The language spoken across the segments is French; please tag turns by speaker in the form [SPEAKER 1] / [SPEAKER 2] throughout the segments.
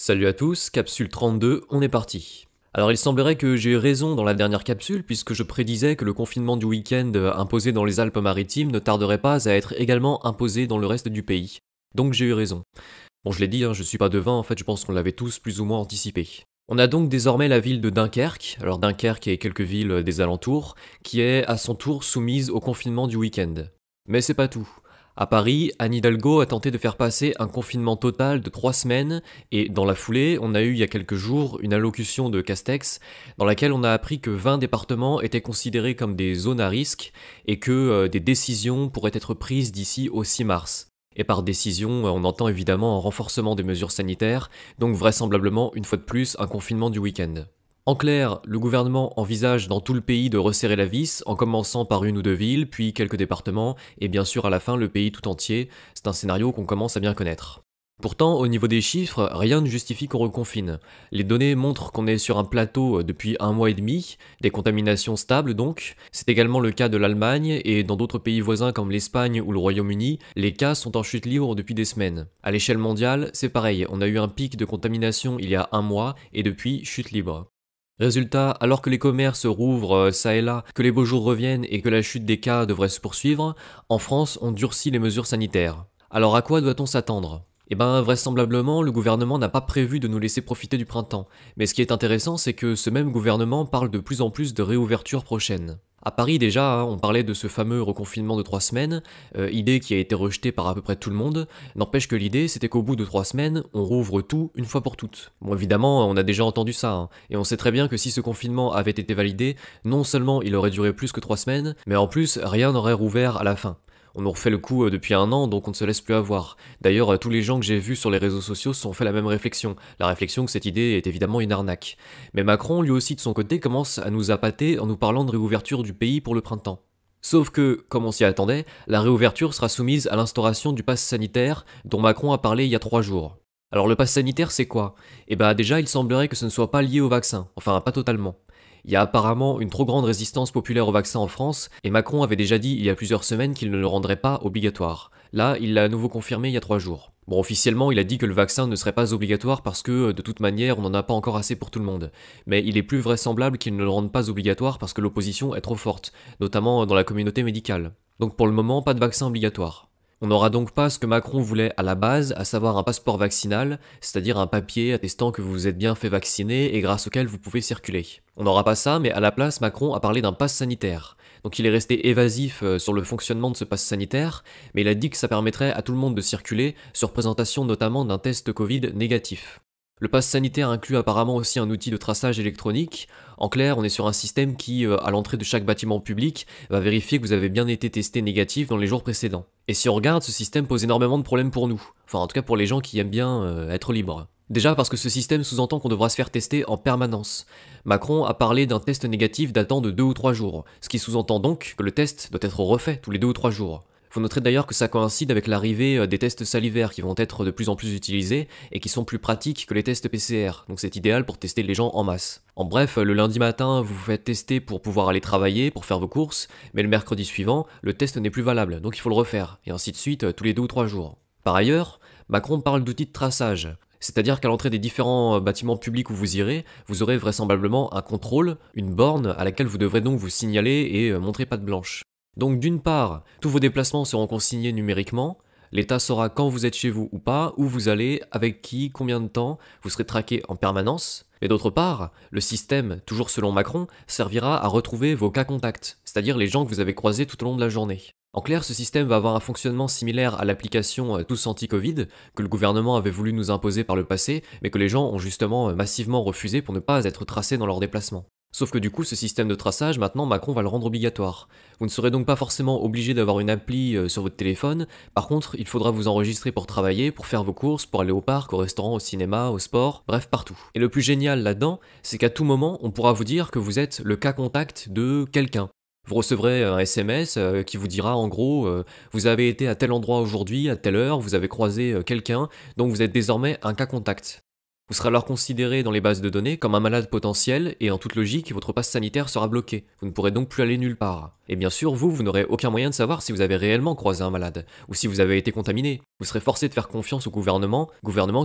[SPEAKER 1] Salut à tous, capsule 32, on est parti. Alors il semblerait que j'ai eu raison dans la dernière capsule puisque je prédisais que le confinement du week-end imposé dans les Alpes-Maritimes ne tarderait pas à être également imposé dans le reste du pays. Donc j'ai eu raison. Bon, je l'ai dit, je suis pas devin, en fait je pense qu'on l'avait tous plus ou moins anticipé. On a donc désormais la ville de Dunkerque, alors Dunkerque et quelques villes des alentours, qui est à son tour soumise au confinement du week-end. Mais c'est pas tout. À Paris, Anne Hidalgo a tenté de faire passer un confinement total de 3 semaines, et dans la foulée, on a eu il y a quelques jours une allocution de Castex, dans laquelle on a appris que 20 départements étaient considérés comme des zones à risque, et que des décisions pourraient être prises d'ici au 6 mars. Et par décision, on entend évidemment un renforcement des mesures sanitaires, donc vraisemblablement, une fois de plus, un confinement du week-end. En clair, le gouvernement envisage dans tout le pays de resserrer la vis, en commençant par une ou deux villes, puis quelques départements, et bien sûr à la fin le pays tout entier. C'est un scénario qu'on commence à bien connaître. Pourtant, au niveau des chiffres, rien ne justifie qu'on reconfine. Les données montrent qu'on est sur un plateau depuis 1 mois et demi, des contaminations stables donc. C'est également le cas de l'Allemagne, et dans d'autres pays voisins comme l'Espagne ou le Royaume-Uni, les cas sont en chute libre depuis des semaines. À l'échelle mondiale, c'est pareil, on a eu un pic de contamination il y a 1 mois, et depuis, chute libre. Résultat, alors que les commerces rouvrent ça et là, que les beaux jours reviennent et que la chute des cas devrait se poursuivre, en France, on durcit les mesures sanitaires. Alors à quoi doit-on s'attendre ? Eh ben, vraisemblablement, le gouvernement n'a pas prévu de nous laisser profiter du printemps. Mais ce qui est intéressant, c'est que ce même gouvernement parle de plus en plus de réouverture prochaine. À Paris déjà, on parlait de ce fameux reconfinement de 3 semaines, idée qui a été rejetée par à peu près tout le monde. N'empêche que l'idée, c'était qu'au bout de 3 semaines, on rouvre tout une fois pour toutes. Bon, évidemment, on a déjà entendu ça, et on sait très bien que si ce confinement avait été validé, non seulement il aurait duré plus que 3 semaines, mais en plus, rien n'aurait rouvert à la fin. On nous refait le coup depuis 1 an, donc on ne se laisse plus avoir. D'ailleurs, tous les gens que j'ai vus sur les réseaux sociaux se sont fait la même réflexion. La réflexion que cette idée est évidemment une arnaque. Mais Macron, lui aussi de son côté, commence à nous appâter en nous parlant de réouverture du pays pour le printemps. Sauf que, comme on s'y attendait, la réouverture sera soumise à l'instauration du pass sanitaire dont Macron a parlé il y a 3 jours. Alors le pass sanitaire c'est quoi ? Eh bah déjà il semblerait que ce ne soit pas lié au vaccin, enfin pas totalement. Il y a apparemment une trop grande résistance populaire au vaccin en France, et Macron avait déjà dit il y a plusieurs semaines qu'il ne le rendrait pas obligatoire. Là, il l'a à nouveau confirmé il y a 3 jours. Bon, officiellement, il a dit que le vaccin ne serait pas obligatoire parce que, de toute manière, on n'en a pas encore assez pour tout le monde. Mais il est plus vraisemblable qu'il ne le rende pas obligatoire parce que l'opposition est trop forte, notamment dans la communauté médicale. Donc pour le moment, pas de vaccin obligatoire. On n'aura donc pas ce que Macron voulait à la base, à savoir un passeport vaccinal, c'est-à-dire un papier attestant que vous vous êtes bien fait vacciner et grâce auquel vous pouvez circuler. On n'aura pas ça, mais à la place, Macron a parlé d'un pass sanitaire. Donc il est resté évasif sur le fonctionnement de ce pass sanitaire, mais il a dit que ça permettrait à tout le monde de circuler, sur présentation notamment d'un test Covid négatif. Le pass sanitaire inclut apparemment aussi un outil de traçage électronique. En clair, on est sur un système qui, à l'entrée de chaque bâtiment public, va vérifier que vous avez bien été testé négatif dans les jours précédents. Et si on regarde, ce système pose énormément de problèmes pour nous. Enfin, en tout cas pour les gens qui aiment bien être libres. Déjà parce que ce système sous-entend qu'on devra se faire tester en permanence. Macron a parlé d'un test négatif datant de 2 ou 3 jours, ce qui sous-entend donc que le test doit être refait tous les 2 ou 3 jours. Vous noterez d'ailleurs que ça coïncide avec l'arrivée des tests salivaires qui vont être de plus en plus utilisés et qui sont plus pratiques que les tests PCR, donc c'est idéal pour tester les gens en masse. En bref, le lundi matin, vous vous faites tester pour pouvoir aller travailler, pour faire vos courses, mais le mercredi suivant, le test n'est plus valable, donc il faut le refaire, et ainsi de suite tous les 2 ou 3 jours. Par ailleurs, Macron parle d'outils de traçage. C'est-à-dire qu'à l'entrée des différents bâtiments publics où vous irez, vous aurez vraisemblablement un contrôle, une borne à laquelle vous devrez donc vous signaler et montrer patte blanche. Donc d'une part, tous vos déplacements seront consignés numériquement, l'État saura quand vous êtes chez vous ou pas, où vous allez, avec qui, combien de temps, vous serez traqué en permanence. Et d'autre part, le système, toujours selon Macron, servira à retrouver vos cas contacts, c'est-à-dire les gens que vous avez croisés tout au long de la journée. En clair, ce système va avoir un fonctionnement similaire à l'application Tous Anti-Covid, que le gouvernement avait voulu nous imposer par le passé, mais que les gens ont justement massivement refusé pour ne pas être tracés dans leurs déplacements. Sauf que du coup, ce système de traçage, maintenant, Macron va le rendre obligatoire. Vous ne serez donc pas forcément obligé d'avoir une appli sur votre téléphone, par contre, il faudra vous enregistrer pour travailler, pour faire vos courses, pour aller au parc, au restaurant, au cinéma, au sport, bref, partout. Et le plus génial là-dedans, c'est qu'à tout moment, on pourra vous dire que vous êtes le cas contact de quelqu'un. Vous recevrez un SMS qui vous dira en gros vous avez été à tel endroit aujourd'hui, à telle heure, vous avez croisé quelqu'un, donc vous êtes désormais un cas contact. Vous serez alors considéré dans les bases de données comme un malade potentiel et en toute logique, votre passe sanitaire sera bloqué. Vous ne pourrez donc plus aller nulle part. Et bien sûr, vous n'aurez aucun moyen de savoir si vous avez réellement croisé un malade ou si vous avez été contaminé. Vous serez forcé de faire confiance au gouvernement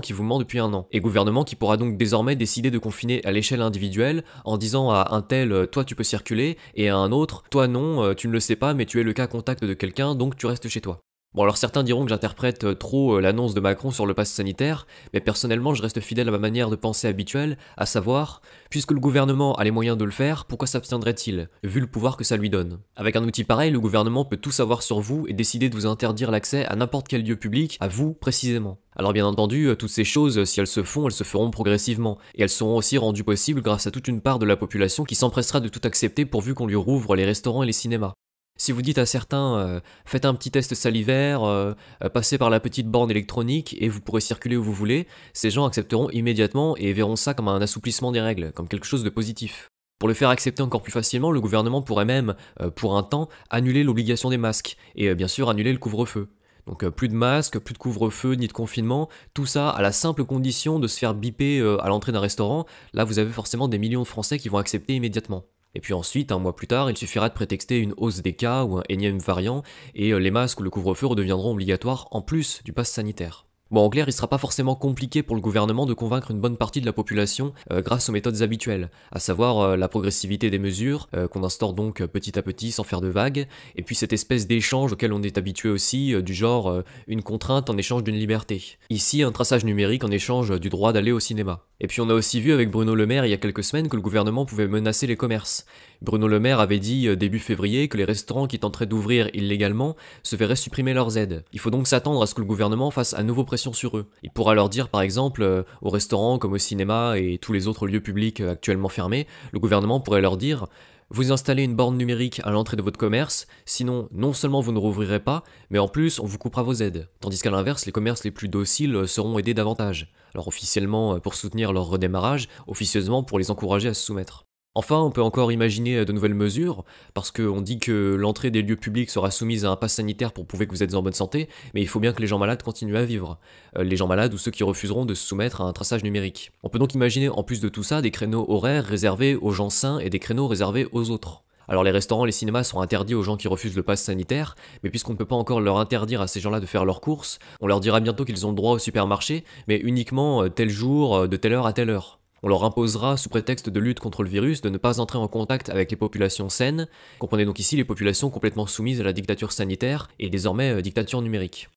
[SPEAKER 1] qui vous ment depuis 1 an. Et gouvernement qui pourra donc désormais décider de confiner à l'échelle individuelle en disant à un tel, toi tu peux circuler, et à un autre, toi non, tu ne le sais pas mais tu es le cas contact de quelqu'un donc tu restes chez toi. Bon alors certains diront que j'interprète trop l'annonce de Macron sur le pass sanitaire, mais personnellement je reste fidèle à ma manière de penser habituelle, à savoir, puisque le gouvernement a les moyens de le faire, pourquoi s'abstiendrait-il, vu le pouvoir que ça lui donne? Avec un outil pareil, le gouvernement peut tout savoir sur vous et décider de vous interdire l'accès à n'importe quel lieu public, à vous précisément. Alors bien entendu, toutes ces choses, si elles se font, elles se feront progressivement, et elles seront aussi rendues possibles grâce à toute une part de la population qui s'empressera de tout accepter pourvu qu'on lui rouvre les restaurants et les cinémas. Si vous dites à certains, faites un petit test salivaire, passez par la petite borne électronique et vous pourrez circuler où vous voulez, ces gens accepteront immédiatement et verront ça comme un assouplissement des règles, comme quelque chose de positif. Pour le faire accepter encore plus facilement, le gouvernement pourrait même, pour un temps, annuler l'obligation des masques, et bien sûr annuler le couvre-feu. Donc plus de masques, plus de couvre-feu, ni de confinement, tout ça à la simple condition de se faire biper à l'entrée d'un restaurant, là vous avez forcément des millions de Français qui vont accepter immédiatement. Et puis ensuite, 1 mois plus tard, il suffira de prétexter une hausse des cas ou un énième variant, et les masques ou le couvre-feu redeviendront obligatoires en plus du pass sanitaire. Bon, en clair, il sera pas forcément compliqué pour le gouvernement de convaincre une bonne partie de la population grâce aux méthodes habituelles, à savoir la progressivité des mesures, qu'on instaure donc petit à petit sans faire de vagues, et puis cette espèce d'échange auquel on est habitué aussi, du genre une contrainte en échange d'une liberté. Ici, un traçage numérique en échange du droit d'aller au cinéma. Et puis on a aussi vu avec Bruno Le Maire il y a quelques semaines que le gouvernement pouvait menacer les commerces. Bruno Le Maire avait dit début février que les restaurants qui tenteraient d'ouvrir illégalement se verraient supprimer leurs aides. Il faut donc s'attendre à ce que le gouvernement fasse à nouveau pression sur eux. Il pourra leur dire par exemple, aux restaurants comme au cinéma et tous les autres lieux publics actuellement fermés, le gouvernement pourrait leur dire: vous installez une borne numérique à l'entrée de votre commerce, sinon non seulement vous ne rouvrirez pas, mais en plus on vous coupera vos aides. Tandis qu'à l'inverse, les commerces les plus dociles seront aidés davantage. Alors officiellement pour soutenir leur redémarrage, officieusement pour les encourager à se soumettre. Enfin, on peut encore imaginer de nouvelles mesures, parce qu'on dit que l'entrée des lieux publics sera soumise à un pass sanitaire pour prouver que vous êtes en bonne santé, mais il faut bien que les gens malades continuent à vivre. Les gens malades ou ceux qui refuseront de se soumettre à un traçage numérique. On peut donc imaginer en plus de tout ça des créneaux horaires réservés aux gens sains et des créneaux réservés aux autres. Alors les restaurants, les cinémas sont interdits aux gens qui refusent le pass sanitaire, mais puisqu'on ne peut pas encore leur interdire à ces gens-là de faire leurs courses, on leur dira bientôt qu'ils ont le droit au supermarché, mais uniquement tel jour, de telle heure à telle heure. On leur imposera, sous prétexte de lutte contre le virus, de ne pas entrer en contact avec les populations saines, comprenez donc ici les populations complètement soumises à la dictature sanitaire et désormais dictature numérique.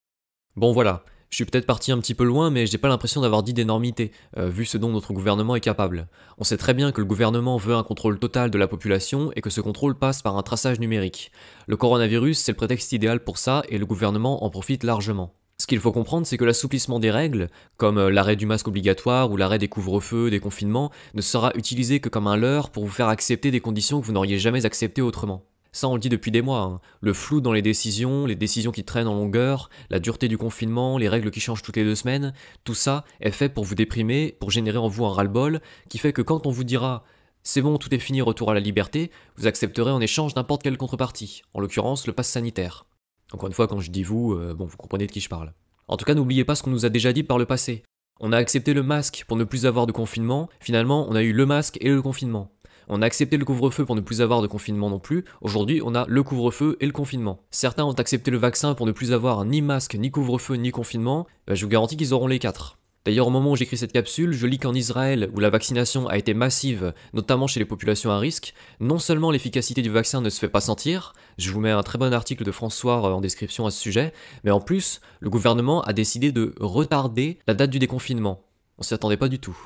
[SPEAKER 1] Bon voilà, je suis peut-être parti un petit peu loin, mais j'ai pas l'impression d'avoir dit d'énormité, vu ce dont notre gouvernement est capable. On sait très bien que le gouvernement veut un contrôle total de la population et que ce contrôle passe par un traçage numérique. Le coronavirus, c'est le prétexte idéal pour ça et le gouvernement en profite largement. Ce qu'il faut comprendre, c'est que l'assouplissement des règles, comme l'arrêt du masque obligatoire ou l'arrêt des couvre-feux, des confinements, ne sera utilisé que comme un leurre pour vous faire accepter des conditions que vous n'auriez jamais acceptées autrement. Ça on le dit depuis des mois, hein. Le flou dans les décisions qui traînent en longueur, la dureté du confinement, les règles qui changent toutes les 2 semaines, tout ça est fait pour vous déprimer, pour générer en vous un ras-le-bol, qui fait que quand on vous dira « c'est bon, tout est fini, retour à la liberté », vous accepterez en échange n'importe quelle contrepartie, en l'occurrence le pass sanitaire. Encore une fois, quand je dis vous, vous comprenez de qui je parle. En tout cas, n'oubliez pas ce qu'on nous a déjà dit par le passé. On a accepté le masque pour ne plus avoir de confinement, finalement on a eu le masque et le confinement. On a accepté le couvre-feu pour ne plus avoir de confinement non plus, aujourd'hui on a le couvre-feu et le confinement. Certains ont accepté le vaccin pour ne plus avoir ni masque, ni couvre-feu, ni confinement, je vous garantis qu'ils auront les 4. D'ailleurs, au moment où j'écris cette capsule, je lis qu'en Israël, où la vaccination a été massive, notamment chez les populations à risque, non seulement l'efficacité du vaccin ne se fait pas sentir, je vous mets un très bon article de François en description à ce sujet, mais en plus, le gouvernement a décidé de retarder la date du déconfinement. On s'y attendait pas du tout.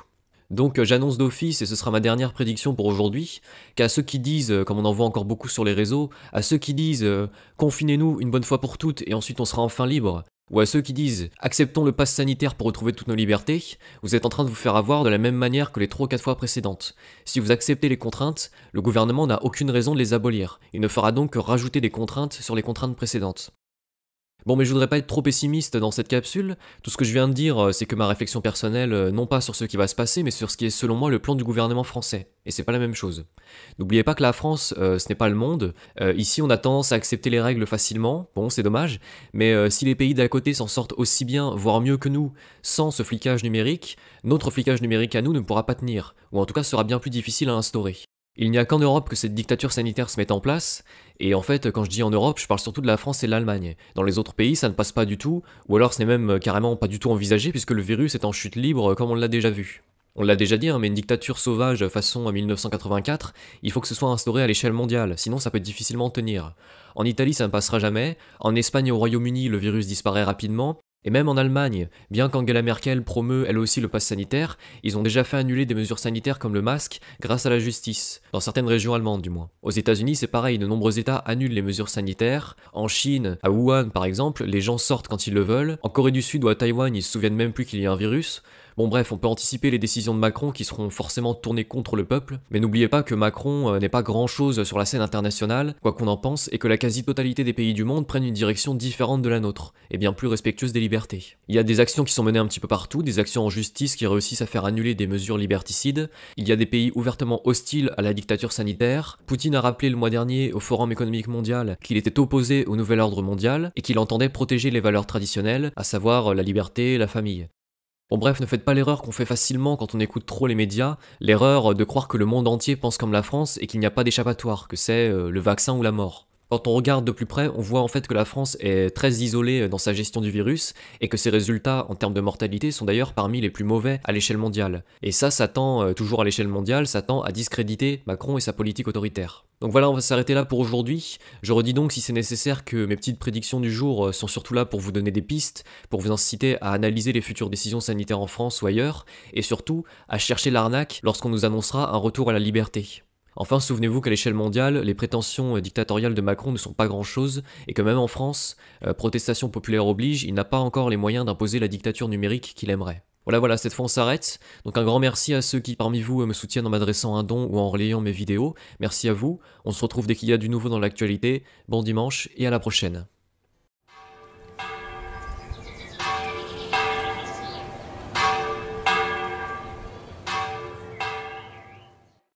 [SPEAKER 1] Donc j'annonce d'office, et ce sera ma dernière prédiction pour aujourd'hui, qu'à ceux qui disent, comme on en voit encore beaucoup sur les réseaux, à ceux qui disent confinez-nous une bonne fois pour toutes et ensuite on sera enfin libre, ou à ceux qui disent « acceptons le pass sanitaire pour retrouver toutes nos libertés », vous êtes en train de vous faire avoir de la même manière que les 3 ou 4 fois précédentes. Si vous acceptez les contraintes, le gouvernement n'a aucune raison de les abolir. Il ne fera donc que rajouter des contraintes sur les contraintes précédentes. Bon, mais je voudrais pas être trop pessimiste dans cette capsule. Tout ce que je viens de dire, c'est que ma réflexion personnelle, non pas sur ce qui va se passer, mais sur ce qui est selon moi le plan du gouvernement français. Et c'est pas la même chose. N'oubliez pas que la France, ce n'est pas le monde. Ici, on a tendance à accepter les règles facilement. Bon, c'est dommage. Mais si les pays d'à côté s'en sortent aussi bien, voire mieux que nous, sans ce flicage numérique, notre flicage numérique à nous ne pourra pas tenir. Ou en tout cas sera bien plus difficile à instaurer. Il n'y a qu'en Europe que cette dictature sanitaire se met en place, et en fait, quand je dis en Europe, je parle surtout de la France et de l'Allemagne. Dans les autres pays, ça ne passe pas du tout, ou alors ce n'est même carrément pas du tout envisagé puisque le virus est en chute libre comme on l'a déjà vu. On l'a déjà dit, hein, mais une dictature sauvage façon 1984, il faut que ce soit instauré à l'échelle mondiale, sinon ça peut difficilement tenir. En Italie, ça ne passera jamais, en Espagne et au Royaume-Uni, le virus disparaît rapidement, et même en Allemagne, bien qu'Angela Merkel promeut elle aussi le pass sanitaire, ils ont déjà fait annuler des mesures sanitaires comme le masque grâce à la justice, dans certaines régions allemandes du moins. Aux États-Unis, c'est pareil, de nombreux États annulent les mesures sanitaires. En Chine, à Wuhan par exemple, les gens sortent quand ils le veulent. En Corée du Sud ou à Taïwan, ils se souviennent même plus qu'il y a un virus. Bon bref, on peut anticiper les décisions de Macron qui seront forcément tournées contre le peuple, mais n'oubliez pas que Macron n'est pas grand chose sur la scène internationale, quoi qu'on en pense, et que la quasi-totalité des pays du monde prennent une direction différente de la nôtre, et bien plus respectueuse des libertés. Il y a des actions qui sont menées un petit peu partout, des actions en justice qui réussissent à faire annuler des mesures liberticides, il y a des pays ouvertement hostiles à la dictature sanitaire. Poutine a rappelé le mois dernier au Forum économique mondial qu'il était opposé au nouvel ordre mondial, et qu'il entendait protéger les valeurs traditionnelles, à savoir la liberté et la famille. Bon bref, ne faites pas l'erreur qu'on fait facilement quand on écoute trop les médias, l'erreur de croire que le monde entier pense comme la France et qu'il n'y a pas d'échappatoire, que c'est le vaccin ou la mort. Quand on regarde de plus près, on voit en fait que la France est très isolée dans sa gestion du virus et que ses résultats en termes de mortalité sont d'ailleurs parmi les plus mauvais à l'échelle mondiale. Et ça tend, toujours à l'échelle mondiale, ça tend à discréditer Macron et sa politique autoritaire. Donc voilà, on va s'arrêter là pour aujourd'hui. Je redis donc si c'est nécessaire que mes petites prédictions du jour sont surtout là pour vous donner des pistes, pour vous inciter à analyser les futures décisions sanitaires en France ou ailleurs, et surtout à chercher l'arnaque lorsqu'on nous annoncera un retour à la liberté. Enfin, souvenez-vous qu'à l'échelle mondiale, les prétentions dictatoriales de Macron ne sont pas grand-chose, et que même en France, protestation populaire oblige, il n'a pas encore les moyens d'imposer la dictature numérique qu'il aimerait. Voilà, cette fois on s'arrête. Donc un grand merci à ceux qui parmi vous me soutiennent en m'adressant un don ou en relayant mes vidéos. Merci à vous, on se retrouve dès qu'il y a du nouveau dans l'actualité. Bon dimanche et à la prochaine.